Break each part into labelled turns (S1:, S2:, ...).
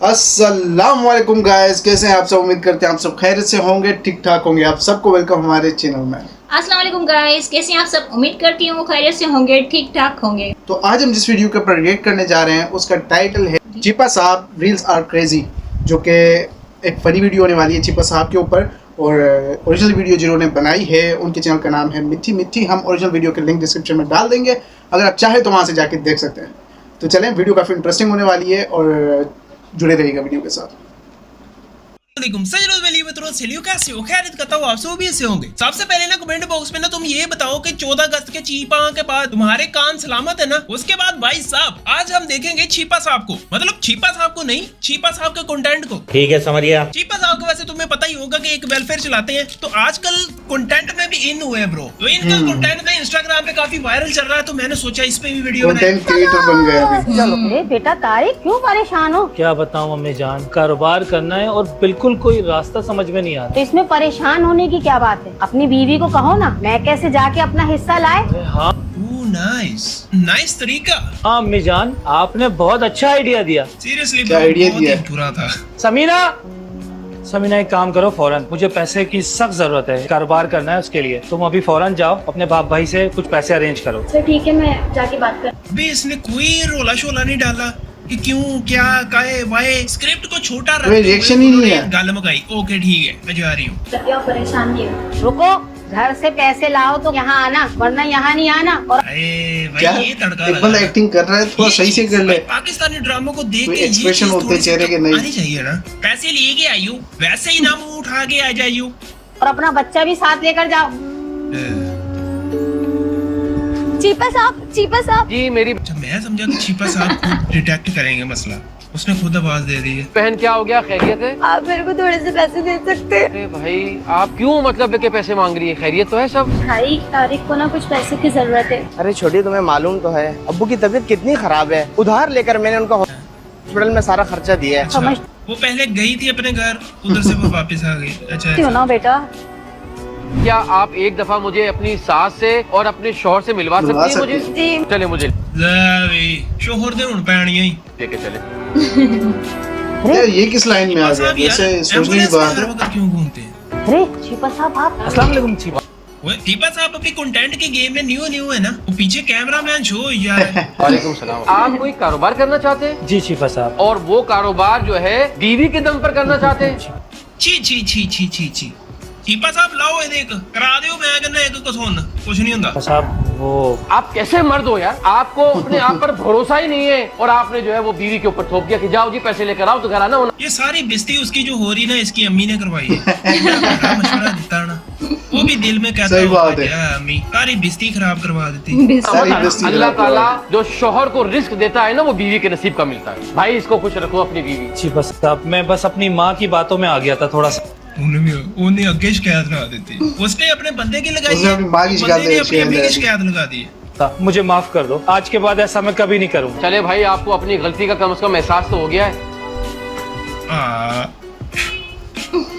S1: अस्सलाम वालेकुम गाइस, कैसे हैं आप सब। उम्मीद करते हैं आप सब खैरियत से होंगे, ठीक ठाक होंगे। आप सबको वेलकम हमारे चैनल में।
S2: अस्सलाम वालेकुम गाइस, कैसे हैं आप सब। उम्मीद करती हूँ खैरियत से होंगे, ठीक ठाक होंगे।
S1: तो आज हम जिस वीडियो के ऊपर रिएक्ट करने जा रहे हैं उसका टाइटल है चीपा साहब रील्स आर क्रेजी, जो कि एक फनी वीडियो होने वाली है चीपा साहब के ऊपर। और ओरिजिनल वीडियो जिन्होंने बनाई है उनके चैनल का नाम है मिठी मिठी। हम ओरिजिनल वीडियो के लिंक डिस्क्रिप्शन में डाल देंगे, अगर आप चाहें तो वहाँ से जाके देख सकते हैं। तो चलें, वीडियो काफ़ी इंटरेस्टिंग होने वाली है और जुड़े रहिएगा वीडियो के साथ।
S3: कैसे हो? खैरियत करता हूँ, आप सब भी ऐसे होंगे। सबसे पहले ना कमेंट बॉक्स में ना तुम ये बताओ कि 14 अगस्त के चीपा के बाद तुम्हारे कान सलामत है ना। उसके बाद भाई साहब आज हम देखेंगे चीपा साहब को, मतलब चीपा साहब को नहीं, चीपा साहब के कंटेंट को।
S4: ठीक है, समझिए।
S3: चीपा साहब को वैसे तुम्हें पता ही होगा कि एक वेलफेयर चलाते हैं, तो आजकल कंटेंट में भी इन हुए ब्रो। तो इनका कंटेंट ना इंस्टाग्राम पे काफी वायरल चल रहा है, तो मैंने सोचा इस पे भी वीडियो
S1: कंटेंट क्रिएटर बन गए अभी।
S5: अरे बेटा तारिक, क्यों परेशान हो?
S4: क्या बताऊं अम्मी जान, कारोबार करना है और बिल्कुल कोई रास्ता समझ में नहीं आता।
S5: तो इसमें परेशान होने की क्या बात है? अपनी बीवी को कहो ना, मैं कैसे जाके अपना हिस्सा लाए।
S4: हाँ
S3: नाइस तरीका।
S4: हाँ अम्मी जान, आपने बहुत अच्छा आइडिया दिया।
S3: सीरियसली
S1: क्या आइडिया दिया?
S3: बुरा था।
S4: समीना एक काम करो फौरन, मुझे पैसे की सख्त जरूरत है, कारोबार करना है उसके लिए। तुम अभी फौरन जाओ, अपने बाप भाई से कुछ पैसे अरेंज करो।
S5: तो ठीक है, मैं जाके बात कर।
S3: अभी इसने कोई रोला शोला नहीं डाला कि क्यों क्या काहे वाहे, स्क्रिप्ट को छोटा रखते
S1: कोई रिएक्शन ही नहीं है।
S3: गाल मगाई। ओके ठीक है, मैं जा रही हूँ।
S5: क्या परेशान नहीं हो? रुको, घर से पैसे लाओ तो यहाँ आना, वरना यहाँ नहीं आना। और
S3: अरे
S1: क्या
S3: भाई ये तड़का
S1: एक बंदा एक्टिंग कर रहा है, थोड़ा सही से कर ले।
S3: पाकिस्तानी ड्रामों को देख
S1: कोई
S3: के
S1: एक्सप्रेशन होते हैं चेहरे के नहीं
S3: आनी चाहिए ना। पैसे लिए के आयु, वैसे ही ना मुंह उठा के आ जाइयो।
S5: अपना बच्चा भी साथ लेकर जाओ। चीपा साहब
S6: जी मेरी
S3: अच्छा, मैं समझा कि चीपा साहब खुद डिटेक्ट करेंगे मसला, उसने खुद आवाज दे दी है।
S6: बहन, क्या हो गया? खैरियत है?
S5: आप मेरे को थोड़े से पैसे दे सकते हैं?
S6: अरे भाई, आप क्यों मतलब के पैसे मांग रही है? खैरियत तो है सब?
S5: भाई तारिक को ना कुछ पैसे की जरूरत है।
S7: अरे छोटी, तुम्हें मालूम तो है अब्बू की तबीयत कितनी खराब है। उधार लेकर मैंने उनका हॉस्पिटल में सारा खर्चा दिया है।
S3: अच्छा, वो पहले गई थी अपने घर, उधर से वो वापस आ गई। अच्छा
S5: क्यों ना बेटा,
S6: क्या आप एक दफा मुझे अपनी सास से और अपने शौहर से मिलवा सकती है मुझे?
S5: जी
S6: चले मुझे
S3: शोहर दे हुन पैणियां ही
S6: लेके चले।
S1: यार ये किस लाइन में आ गया? वैसे सोचने की बात है।
S3: क्यों घूमते हैं?
S5: अरे चीपा साहब आप।
S4: अस्सलाम वालेकुम चीपा।
S3: वो चीपा साहब अपनी कंटेंट के गेम में न्यू है ना, वो पीछे कैमरामैन शो हो यार।
S6: वालेकुम सलाम। आप कोई कारोबार करना चाहते हैं?
S4: जी चीपा साहब।
S6: और वो कारोबार जो है बीवी के दम पर करना चाहते हैं?
S3: ची ची ची ची ची ची चीपा साहब लाओ ये देख करा दियो, मैं कहना एक को सुन कुछ नहीं होता।
S4: साहब वो
S6: आप कैसे मर्द हो यार? आपको अपने आप पर भरोसा ही नहीं है और आपने जो है वो बीवी के ऊपर थोप दिया कि जाओ जी पैसे लेकर आओ तो घर आना होना।
S3: ये सारी बेइज्जती उसकी जो हो रही ना, इसकी अम्मी ने करवाई है। मशवरा देता ना, वो भी दिल में कहता
S1: सही बात है।
S3: अम्मी सारी बेइज्जती खराब करवा देती।
S6: अल्लाह ताला जो शोहर को रिस्क देता है ना, वो बीवी के नसीब का मिलता है। भाई इसको खुश रखो अपनी बीवी।
S4: चीपा साहब, मैं बस अपनी माँ की बातों में आ गया था थोड़ा सा।
S3: उन्हें आगे शिकायत लगा देती। उसने अपने बंदे की लगाई,
S1: उसने अपनी माँ की शिकायत
S3: बंदे ने अपनी अम्मी की
S1: लगाई।
S3: शिकायत लगा दी है।
S4: मुझे माफ कर दो, आज के बाद ऐसा मैं कभी नहीं करूँगा।
S6: चले भाई, आपको अपनी गलती का कम से कम एहसास तो हो गया है।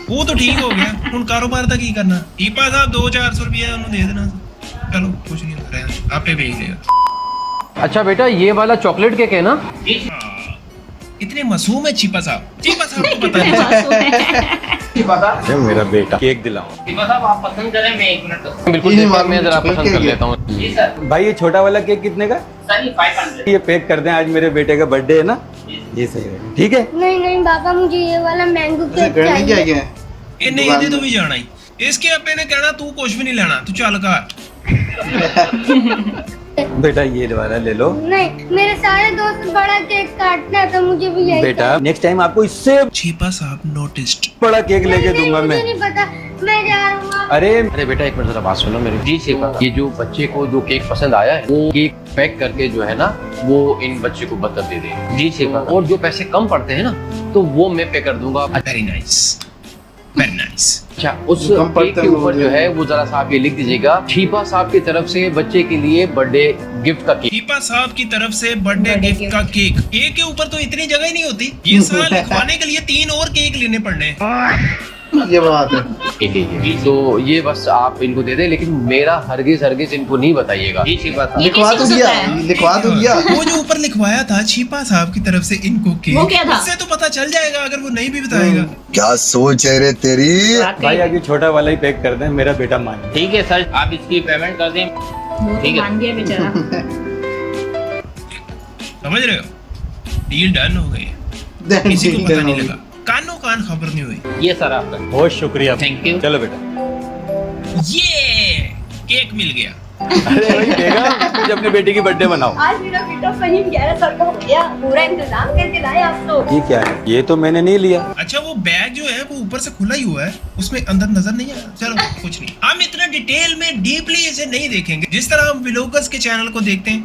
S3: वो तो ठीक हो गया, हुन कारोबार दा की करना। टीपा साहब 200-400 रुपया उन्हें दे देना। चलो कुछ नहीं हो रहा, आपे भेज देगा।
S6: अच्छा बेटा, ये वाला चॉकलेट केक है ना?
S3: इतने मासूम है चीपा साहब को पता नहीं।
S8: मेरा बेटा केक दिलाओ।
S6: बिल्कुल देखो, मैं जरा पसंद कर लेता हूँ।
S8: भाई ये छोटा वाला केक कितने का? सर 500। ये पैक कर दें, आज मेरे बेटे का बर्थडे है ना। ये सही है, ठीक है?
S9: नहीं बाबा, मुझे ये वाला मैंगो केक
S1: करने क्या
S9: चाहिए।
S1: है?
S3: इन्हें ये तो भी जाना ही, इसके अब्बे ने कहना तू कुछ भी नहीं लेना, तू चल का।
S8: बेटा ये वाला ले लो।
S9: नहीं, मेरे सारे दोस्त बड़ा केक काटना है तो मुझे भी यही
S8: बेटा नेक्स्ट टाइम आपको इससे
S3: चीपा साहब नोटिस्ड।
S8: बड़ा केक लेके दूंगा मैं।
S9: मुझे नहीं पता, मैं जा रहा हूँ।
S8: अरे
S6: बेटा एक मिनट जरा बात सुनो मेरी। जी शिफा, ये जो बच्चे को जो केक पसंद आया है, वो केक पैक करके जो है ना, वो इन बच्चे को बतब दे दे। जी शिफा, और जो पैसे कम पड़ते हैं ना, तो वो मैं पे कर दूंगा।
S3: Very nice, very nice.
S6: अच्छा, उस केक के ऊपर जो है वो जरा सा आप ये लिख दीजिएगा, चीपा साहब की तरफ से बच्चे के लिए बर्थडे गिफ्ट का केक।
S3: चीपा साहब की तरफ से बर्थडे गिफ्ट का केक। केक के ऊपर तो इतनी जगह ही नहीं होती, ये सारा लिखवाने के लिए 3 और केक लेने पड़ने।
S1: ये बात है।
S6: तो ये बस आप इनको दे दें, लेकिन मेरा हरगिज हरगिज इनको नहीं बताइएगा।
S2: ये
S1: लिखवा
S2: कैसे
S1: तो
S2: हो
S1: दिया,
S2: सकता है?
S1: लिखवा तो दिया।
S3: वो जो ऊपर लिखवाया था छिपा साहब की तरफ से इनको केक,
S2: वो क्या था?
S3: उससे तो पता चल जाएगा अगर वो नहीं भी बताएगा।
S10: क्या सोच है रे तेरी।
S8: भाई अभी छोटा वाला ही पैक कर दें, मेरा बेटा मान।
S11: ठीक है सर, आप इसकी पेमेंट कर दें।
S2: वो तो
S11: ठीक है।
S2: मान गया बेचारा।
S3: समझ रहे हो, डील डन हो गई, किसी को पता नहीं लगा, कानो कान खबर नहीं हुई।
S11: ये सर आपका।
S8: बहुत शुक्रिया,
S11: थैंक यू।
S8: चलो बेटा।
S3: ये केक मिल गया।
S8: अरे भाई बेगम, कुछ अपने बेटे की बर्थडे मनाओ।
S5: आज मेरा बेटा सही 11 साल का हो गया, पूरा इंतजाम करके लाए आप तो।
S8: ये क्या है? ये तो मैंने नहीं लिया।
S3: अच्छा वो बैग जो है वो ऊपर से खुला ही हुआ है, उसमें अंदर नजर नहीं आया। चलो कुछ नहीं, हम इतना डिटेल में डीपली इसे नहीं देखेंगे जिस तरह हम व्लॉगर्स के चैनल को देखते हैं।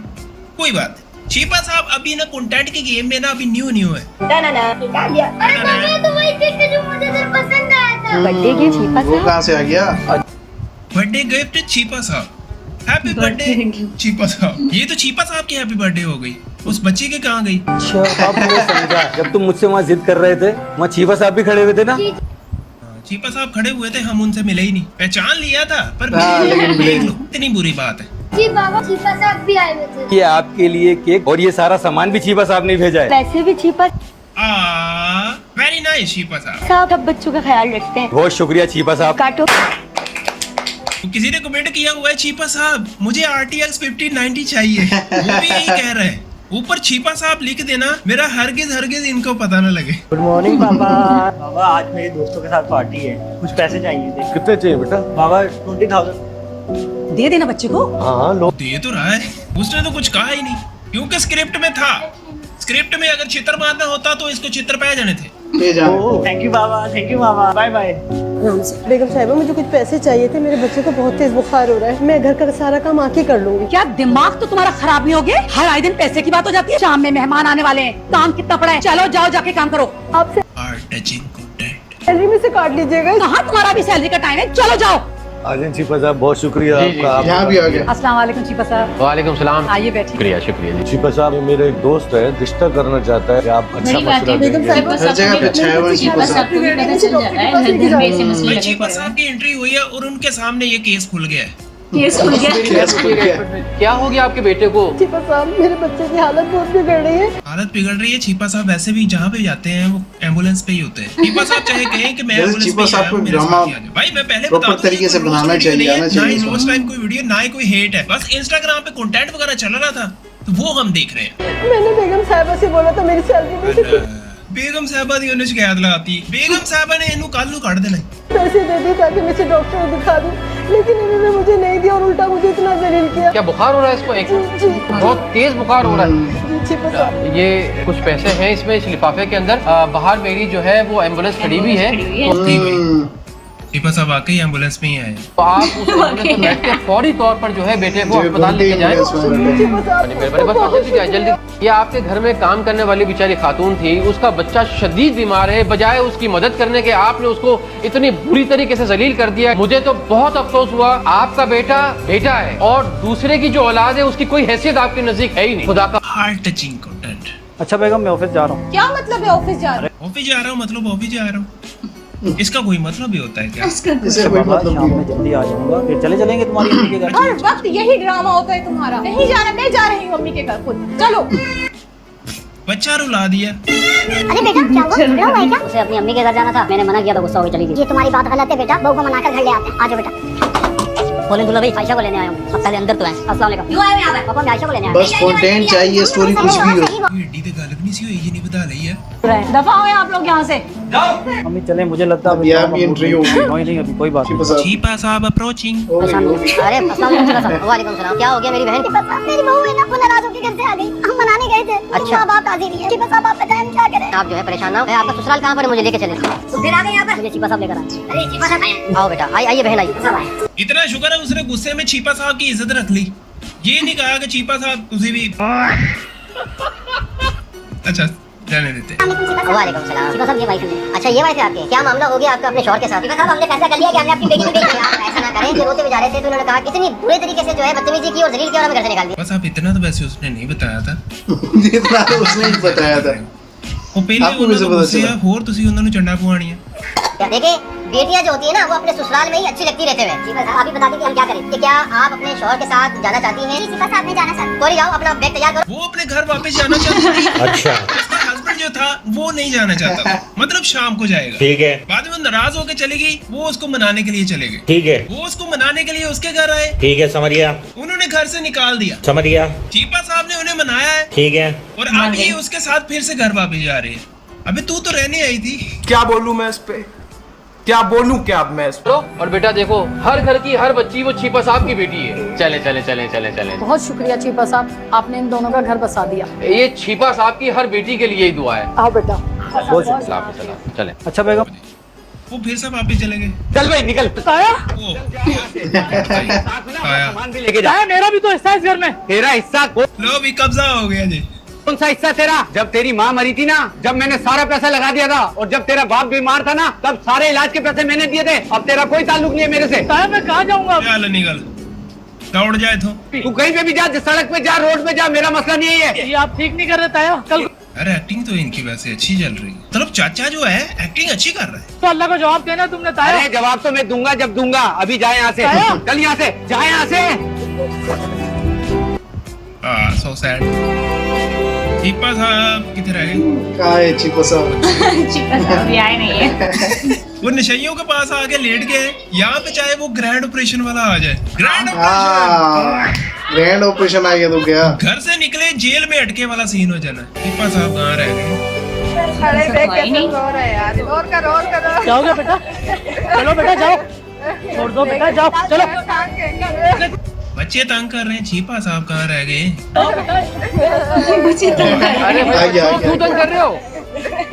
S3: कोई बात, छिपा साहब अभी ना कंटेंट के गेम में ना अभी न्यू है।
S5: ना निकाल दिया।
S9: अरे मम्मी ये तो वही केक था जो मुझे इधर पसंद आया था।
S5: बर्थडे गिफ्ट छिपा
S1: वो कहाँ से आ गया?
S3: बर्थडे गिफ्ट छिपा साहब, हैप्पी बर्थडे छिपा साहब। ये तो छिपा साहब की हैप्पी बर्थडे हो गई, उस बच्चे के कहाँ गई?
S8: अच्छा अब मैं समझा, जब तुम मुझसे वहाँ जिद कर रहे थे, वहाँ छीपा साहब भी खड़े हुए थे ना।
S3: छिपा साहब खड़े हुए थे, हम उनसे मिले ही नहीं। पहचान लिया था पर
S1: लेकिन मिले
S3: देख लो, इतनी बुरी बात है।
S9: जी बाबा छिपा साहब भी आए हुए थे।
S8: ये आपके लिए केक और ये सारा सामान भी छीपा साहब ने भेजा है।
S5: वैसे भी छिपा
S3: वेरी नाइस छिपा साहब।
S5: साहब सब बच्चों का ख्याल रखते हैं।
S8: बहुत शुक्रिया छीपा साहब।
S5: काटो।
S3: तो किसी ने कमेंट किया हुआ है छिपा साहब मुझे RTX 5090 चाहिए, वो भी यही कह रहे हैं। ऊपर छिपा साहब लिख देना, मेरा हरगिज इनको पता न लगे।
S4: गुड मॉर्निंग पापा। बाबा आज मेरे दोस्तों के साथ पार्टी है, कुछ पैसे चाहिए थे।
S8: कितने चाहिए बेटा?
S4: बाबा 20,000
S5: दे देना बच्चे को।
S8: हाँ लो।
S3: दे तो रहा है, उसने तो कुछ कहा ही नहीं, क्योंकि स्क्रिप्ट में था। स्क्रिप्ट में अगर चित्र मारना होता तो इसको चित्र पाए जाने थे।
S1: ले जा।
S4: थैंक यू बाबा, थैंक यू बाबा, बाय बाय।
S12: बेगम साहिबा मुझे कुछ पैसे चाहिए थे, मेरे बच्चे को बहुत तेज बुखार हो रहा है, मैं घर का सारा काम आके कर लूंगी।
S5: क्या दिमाग तो तुम्हारा खराब नहीं हो गया? हर आए दिन पैसे की बात हो जाती है। शाम में मेहमान आने वाले हैं, काम कितना पड़ा है? चलो जाओ जाके काम करो।
S12: आपसे
S3: हार्ट टचिंग कंटेंट।
S12: सैलरी में से काट लीजिएगा।
S5: कहाँ तुम्हारा भी सैलरी का टाइम है? चलो जाओ।
S8: आजन छीपा साहब बहुत शुक्रिया आपका।
S1: यहाँ भी आ गया।
S5: अस्सलाम वालेकुम छिपा साहब।
S6: वालेकुम सलाम।
S5: आइए बैठिए।
S6: शुक्रिया शुक्रिया।
S8: छीपा साहब मेरे एक दोस्त है, रिश्ता करना चाहता है, आप अच्छा
S2: बड़ी बात है,
S8: मशवरा देंगे।
S1: हर जगह पे छाया हुआ है छिपा
S2: छिपा
S1: साहब।
S2: साहब को भी पता चल जाता है, हर घर में ऐसे मसले
S3: भाई
S2: लगे
S3: छिपा
S2: पड़े
S3: साहब की एंट्री हुई है और उनके सामने ये केस खुल गया है।
S2: केस खुल गया।
S1: केस खुल गया।
S6: क्या हो गया आपके बेटे को?
S12: छिपा साहब मेरे बच्चे की हालत बहुत बिगड़ रही है।
S3: हालत बिगड़ रही है। छिपा साहब वैसे भी जहाँ पे जाते हैं वो एम्बुलेंस पे ही होते हैं। छिपा साहब चाहे कहें कि मैं
S1: जैसे
S3: एम्बुलेंस
S1: छिपा
S3: पे ही
S1: साहब
S3: आया
S1: को
S3: हूं, मेरे
S1: ड्रामा
S3: साथ ही आ जाओ। भाई मैं पहले
S1: प्रॉपर
S3: बता दूं,
S1: तरीके से
S3: ये कोई
S1: बनाना
S3: रोस्ट
S1: चाहिए,
S3: वीडियो
S1: आना
S3: नहीं है,
S1: चाहिए
S3: ना ही
S1: इसमें।
S3: रोस्ट टाइप कोई वीडियो, ना ही कोई हेट है, बस इंस्टाग्राम पे कंटेंट वगैरह चल रहा था तो वो हम देख रहे हैं।
S12: मैंने बेगम साहिबा से बोला था मेरी सैलरी में से
S3: बेगम साहबा दी उन्हें शिकायत लगाती। बेगम साहबा ने इन्हू कल काट देना।
S12: पैसे दे दी ताकि मैं इसे डॉक्टर को दिखा दूं, लेकिन इन्होंने मुझे नहीं दिया और उल्टा मुझे इतना जलील किया।
S6: क्या बुखार हो रहा है इसको? एक
S12: जी
S6: बहुत तेज बुखार हो रहा है।
S12: जी छिपा साहब।
S6: ये कुछ पैसे हैं इसमें, इस लिफाफे के अंदर। बाहर मेरी जो है वो एम्बुलेंस खड़ी हुई है,
S3: छिपा साहब वाकई एम्बुलेंस में ही आए।
S6: तो आप उस एम्बुलेंस में बैठ के फौरी तौर पर जो है बेटे को अस्पताल लेके जाएं। मेरे बस जल्दी जाए जल्दी। ये आपके घर में काम करने वाली बेचारी खातून थी, उसका बच्चा शदीद बीमार है, बजाय उसकी मदद करने के आपने उसको इतनी बुरी तरीके से जलील कर दिया। मुझे तो बहुत अफसोस हुआ। आपका बेटा बेटा है और दूसरे की जो औलाद है उसकी कोई हैसियत आपके नजदीक है ही नहीं। खुदा का
S3: हार्ट टचिंग कंटेंट।
S4: अच्छा बेगम मैं ऑफिस जा रहा हूँ।
S5: क्या मतलब है ऑफिस जा रहे?
S3: ऑफिस जा रहा हूँ मतलब ऑफिस जा रहा हूँ, इसका कोई मतलब भी होता है क्या?
S1: इसे कोई
S4: बाबा
S1: मतलब
S4: शाम
S1: नहीं।
S4: में जल्दी आ जाऊंगा, फिर चले चलेंगे तुम्हारी अम्मी के घर।
S5: हर वक्त यही ड्रामा होता है तुम्हारा। नहीं जाना, मैं जा रही हूँ अम्मी के घर खुद। चलो।
S3: बच्चा रुला दिया।
S9: अरे बेटा क्या हुआ? झगड़ा हुआ है क्या? उसे अपनी अम्मी के घर जाना था, मैंने मना किया तो गुस्सा हो चली गई। ये तुम्हारी बात गलत है बेटा, बहू को मनाकर घर ले आते हैं। आ जाओ बेटा। बोले दूल्हा भाई आयशा को लेने आया हूँ। अब पहले अंदर तो आए। अस्सलाम वालेकुम। क्यों आए यहाँ पे? पापा मैं आयशा को लेने आया।
S1: बस कंटेंट चाहिए, स्टोरी कुछ भी हो।
S3: ये एडी ते गल भी नहीं सी होई जिन्हें बता रही है।
S5: दफा हो आप लोग यहाँ से।
S4: मम्मी चले, मुझे लगता है
S1: अभी आप भी एंट्री होगी।
S4: नहीं नहीं अभी कोई बात
S1: छिपा
S4: नहीं।
S1: साहब।
S3: छिपा साहब अप्रोचिंग।
S9: अरे वालेकुम सलाम। क्या हो गया मेरी बहन? मेरी बहू है ना, वो नाराज होकर घर से आ गई। हम मनाने गए थे। अच्छा बाप राजी नहीं है। छिपा साहब आप बताएं हम क्या करें? आप जो है परेशान ना हो। आपका ससुराल कहाँ पर है? मुझे लेके चले। तो फिर आ गए यहाँ पर? मुझे छिपा साहब लेकर आए। अरे छिपा साहब आओ बेटा। आइए बहन आइए।
S3: इतना शुक्र है उसने गुस्से में छिपा साहब की इज्जत रख ली। ये नहीं कहा कि छिपा साहब तुझे भी अच्छा जाने देते।
S9: वालेकुम सलाम। छिपा साहब ये वाइफ है। अच्छा ये वाइफ है आपके? क्या मामला हो गया आपका अपने शौहर के साथ? छिपा साहब हमने फैसला कर लिया कि हमने अपनी बेटी को बेच दिया। आप ऐसा ना करें। ये रोते हुए जा रहे थे तो उन्होंने कहा कितनी बुरे तरीके से जो है बदतमीजी की और जलील किया और हमें घर से निकाल दिया।
S3: बस आप इतना तो वैसे उसने नहीं बताया था।
S1: जितना तो उसने ही बताया था।
S3: ਉਹ ਪਹਿਲੇ ਉਹਨਾਂ ਨੂੰ ਗੁੱਸੇ ਆ ਹੋਰ ਤੁਸੀਂ ਉਹਨਾਂ ਨੂੰ ਚੰਡਾ ਪਵਾਣੀ ਆ
S9: देखिए बेटियां जो होती है ना वो अपने ससुराल में ही अच्छी लगती रहते हुए। आप ही बता दें कि हम क्या करें कि क्या आप अपने शौहर के साथ जाना चाहती हैं? जी बस आप नहीं जाना चाहती। कोई जाओ अपना बैग तैयार करो।
S3: वो अपने घर वापस जाना चाहती थी। अच्छा। उसका हस्बैंड जो था वो नहीं जाना चाहता था, मतलब शाम को जाएगा। ठीक है। बाद में वो नाराज होकर चली गई, वो उसको मनाने के लिए चले गए। ठीक है। वो उसको मनाने के लिए उसके घर आए। ठीक है, समझ गया। उन्होंने घर से निकाल दिया। समझ गया। चीपा साहब ने उन्हें मनाया है। ठीक है। और अब ये उसके साथ फिर से घर वापस जा रही है। अबे तू तो रहने आई थी।
S13: क्या बोलूं मैं इस पे, क्या बोलूं क्या अब मैं इस पे?
S6: और बेटा देखो हर घर की हर बच्ची वो चीपा साहब की बेटी है। चले चले चले चले चले।
S5: बहुत शुक्रिया चीपा साहब, आपने इन दोनों का घर बसा दिया।
S6: ये चीपा साहब की हर बेटी के लिए ही दुआ है।
S5: आओ बेटा।
S6: चले।
S4: अच्छा बेगम,
S3: वो फिर से वापस चले गए।
S4: चल भाई निकल।
S3: आया
S4: भी लेके जा। मेरा भी तो हिस्सा है इस घर में। तेरा हिस्सा
S3: लो भी कब्जा हो गया जी।
S4: कौन सा हिस्सा तेरा? जब तेरी माँ मरी थी ना, जब मैंने सारा पैसा लगा दिया था, और जब तेरा बाप बीमार था ना, तब सारे इलाज के पैसे मैंने दिए थे। अब तेरा कोई ताल्लुक नहीं है मेरे से। मैं कहाँ जाऊँगा?
S3: चल निकल, दौड़ जाए तो
S4: तू कहीं पे भी जा, सड़क पे जा, रोड पे जा, मेरा मसला नहीं है ये आप ठीक नहीं कर रहे ताया। कल
S3: अरे एक्टिंग तो इनकी वैसे अच्छी चल रही है, मतलब चाचा जो है एक्टिंग अच्छी कर रहा है।
S4: तो अल्लाह को जवाब देना तुमने ताया। अरे जवाब तो मैं दूंगा जब दूंगा। अभी जाए यहाँ से, चल यहाँ से, जाए यहाँ से।
S3: So sad. चीपा साहब किधर रह गए?
S1: कहाँ है चीपा साहब?
S2: चीपा साहब भी आए नहीं है।
S3: वो नशइयों के पास आके लेट गए। यहाँ पे चाहे वो ग्रैंड ऑपरेशन वाला आ जाए।
S1: ग्रैंड ऑपरेशन आ गया तो क्या?
S3: घर से निकले जेल में अटके वाला सीन हो जाना। चीपा साहब कहाँ रह गए?
S5: जाओगे बेटा? चलो बेटा जाओ, छोड़ दो बेटा, जाओ चलो।
S3: बच्चे तंग कर रहे हैं, चीपा साहब कहाँ रह गए?
S6: अरे भाई क्यों तंग कर रहे हो?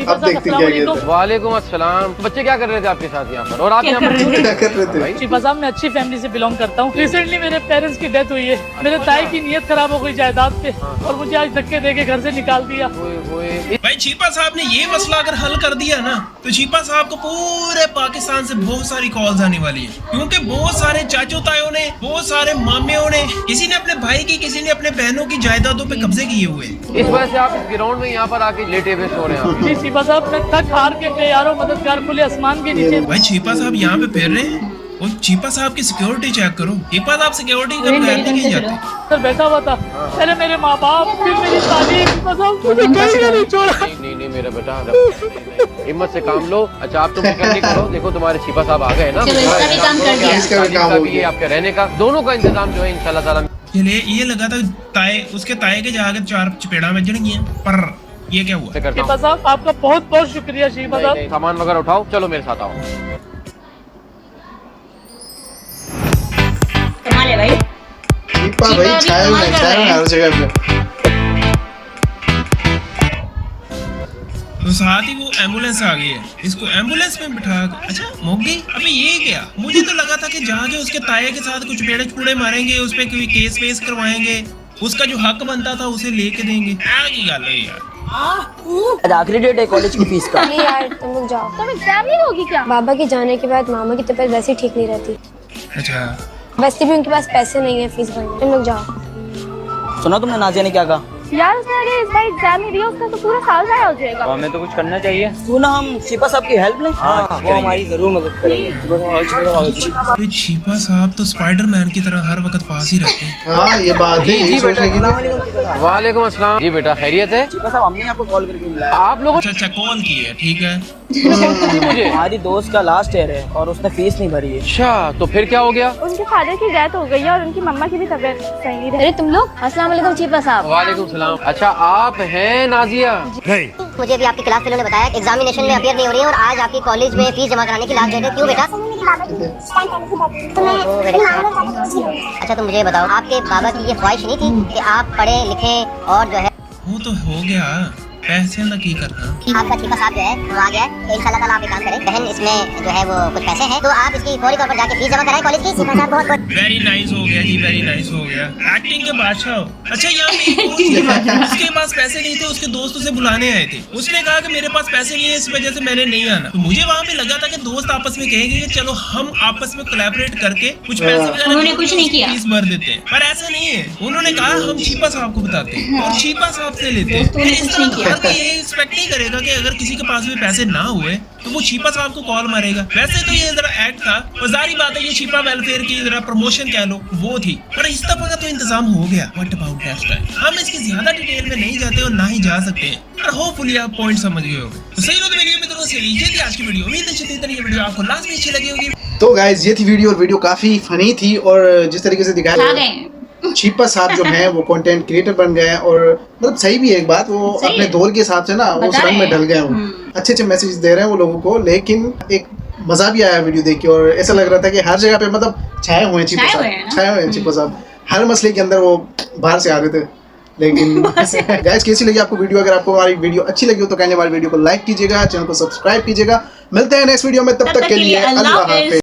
S1: अब देखते क्या कहते हैं।
S6: वालेकुम अस्सलाम। बच्चे क्या कर रहे थे आपके साथ यहाँ पर? और आप यहाँ पर
S1: क्या कर रहे थे?
S5: चीपा साहब मैं अच्छी फैमिली से बिलोंग करता हूँ। रिसेंटली मेरे पेरेंट्स की डेथ हुई है। मेरे ताई की नीयत खराब हो गई जायदाद पे, और मुझे आज धक्के देके घर से निकाल दिया।
S3: भाई चीपा साहब ने ये मसला अगर हल कर दिया ना, तो चीपा साहब को पूरे पाकिस्तान से बहुत सारी कॉल्स आने वाली है, क्योंकि बहुत सारे चाचू तायों ने, बहुत सारे मामियों ने, किसी ने अपने भाई की, किसी ने अपने बहनों की जायदादों पे कब्जे किए हुए।
S6: इस वजह से आप इस ग्राउंड में यहाँ पर आके लेटे हुए सो रहे हैं।
S5: जी चीपा साहब मैं थक हार के तैयारों मददगार खुले आसमान के नीचे।
S3: भाई चीपा साहब यहाँ पे फिर रहे हैं, और चीपा साहब की सिक्योरिटी चेक करो। चीपा साहब सिक्योरिटी का बगैर नहीं की जाती।
S5: सर बैठा हुआ था, पहले मेरे माँ बाप, फिर मेरी तालीम, मुझे कहीं नहीं छोड़ा।
S6: नहीं मेरा बेटा, हिम्मत से काम लो। अच्छा आप तुम फिक्र नहीं करो, देखो तुम्हारे चीपा साहब आ गए ना, आपके रहने का, दोनों का इंतजाम जो है इंशाल्लाह ताला।
S3: ये लगा था ताए, उसके ताए के जाके 4 चपेड़ा बजणगी, पर ये क्या हुआ?
S5: चीपा साहब आपका बहुत बहुत शुक्रिया। चीपा साहब
S6: सामान वगैरह उठाओ, चलो मेरे साथ आओ।
S2: कमाल है भाई।
S1: चीपा भाई छाया हुआ है हर जगह पे।
S3: तो साथ ही वो एम्बुलेंस आ गई है, इसको एम्बुलेंस में बिठा। अच्छा मोगी, अबे ये क्या? मुझे तो लगा था कि जाके उसके ताए के साथ कुछ पेड़े चूड़े मारेंगे, उस पे कोई केस वेस करवाएंगे, उसका जो हक बनता था उसे लेके देंगे। आगे गल है यार।
S14: आखिरी डेट है कॉलेज की फीस का।
S15: नहीं यार तुम लोग जाओ। तुम एग्जाम नहीं होगी क्या? बाबा के जाने के बाद मामा की तबीयत वैसे ही ठीक नहीं रहती।
S3: अच्छा
S15: वैसे भी उनके पास पैसे नहीं है फीस भरने। तुम लोग जाओ।
S14: सुना तुमने नाजिया ने क्या कहा?
S15: यार उसने अगर इस बार एग्जाम नहीं दिया उसका तो पूरा साल जाया हो जाएगा।
S4: हमें तो कुछ करना चाहिए।
S14: क्यों ना हम चीपा साहब की हेल्प लें? हाँ वो हमारी जरूर मदद करेंगे।
S3: चीपा साहब तो स्पाइडरमैन की तरह हर वक्त पास ही रहते हैं।
S1: हाँ ये बात है। यही सोचने की।
S6: वालेकुम अस्सलाम। जी बेटा खैरियत है?
S14: चीपा साहब हमने आपको कॉल करके बुलाया।
S6: आप लोगों
S3: अच्छा कॉल की है, ठीक है।
S6: मुझे
S14: हमारी दोस्त का लास्ट ईयर है और उसने फीस नहीं भरी है।
S6: अच्छा तो फिर क्या हो गया?
S15: उनके फादर की डेथ हो गई है और उनकी मम्मा की भी तबीयत सही नहीं रही। अरे तुम लोग अस्सलाम वालेकुम चीपा साहब।
S6: वालेकुम सलाम। अच्छा आप हैं नाजिया?
S9: नहीं। मुझे भी आपकी क्लास ने बताया एग्जामिनेशन में अपीयर नहीं हो रही है और आज आपकी कॉलेज में फीस जमा कराने की लास्ट डेट है। क्यों बेटा? अच्छा तुम मुझे बताओ, आपके बाबा की ये ख्वाहिश नहीं थी कि आप पढ़े लिखे और जो है?
S3: वो तो हो गया, पैसे ना की करना।
S9: आपका चीपा साहब जो है वो आ गया है, इंशाल्लाह ताला आप एक काम करें, बहन इसमें जो है वो कुछ पैसे हैं तो आप इसकी फौरी तौर पर जाके फीस जमा कराएं कॉलेज की। चीपा साहब बहुत
S3: वेरी नाइस हो गया जी, वेरी नाइस हो गया। एक्टिंग के बादशाह। अच्छा यहाँ पे उसके पास पैसे नहीं थे, उसके दोस्त उसे बुलाने आए थे, उसने कहा कि मेरे पास पैसे नहीं है इस वजह से मैंने नहीं आना। तो मुझे वहाँ पे लगा था कि दोस्त आपस में कहेंगे कि चलो हम आपस में कोलैबोरेट करके कुछ पैसे
S2: उन्होंने कुछ नहीं किया,
S3: फीस भर देते हैं, पर ऐसा नहीं है। उन्होंने कहा हम चीपा साहब को बताते हैं और चीपा साहब से लेते हैं। हर कोई ये एक्सपेक्ट नहीं करेगा कि अगर किसी के पास भी पैसे ना हुए तो वो चीपा साहब को कॉल मारेगा। वैसे तो ये जरा एक्ट था और जारी बात है ये चीपा वेलफेयर की जरा प्रमोशन कह लो वो थी, पर इस दफा का तो इंतजाम हो गया। What about next time? हम इसकी ज्यादा डिटेल में नहीं जाते और ना ही जा सकते हैं, पर होपफुली आप पॉइंट समझ गए होंगे। तो सही लोग वीडियो में दोनों से लीजिए थी आज की वीडियो। उम्मीद है ये वीडियो आपको लास्ट में अच्छी लगी होगी।
S1: तो गाइस ये थी वीडियो और वीडियो काफी फनी थी और जिस तरीके से दिखाया चीपा साहब जो हैं वो कंटेंट क्रिएटर बन गए हैं और मतलब सही भी है एक बात, वो अपने दौर के हिसाब से ना उस रंग में ढल गए वो अच्छे अच्छे मैसेज दे रहे हैं वो लोगों को। लेकिन एक मजा भी आया वीडियो देख के और ऐसा लग रहा था कि हर जगह पे मतलब छाए हुए हैं चीपा साहब, हर मसले के अंदर वो बाहर से आ रहे थे। लेकिन गाइस कैसी लगी आपको वीडियो? अगर आपको हमारी वीडियो अच्छी लगी हो तो काइंडली हमारी वीडियो को लाइक कीजिएगा, चैनल को सब्सक्राइब कीजिएगा। मिलते हैं नेक्स्ट वीडियो में, तब तक के लिए अल्लाह हाफिज़।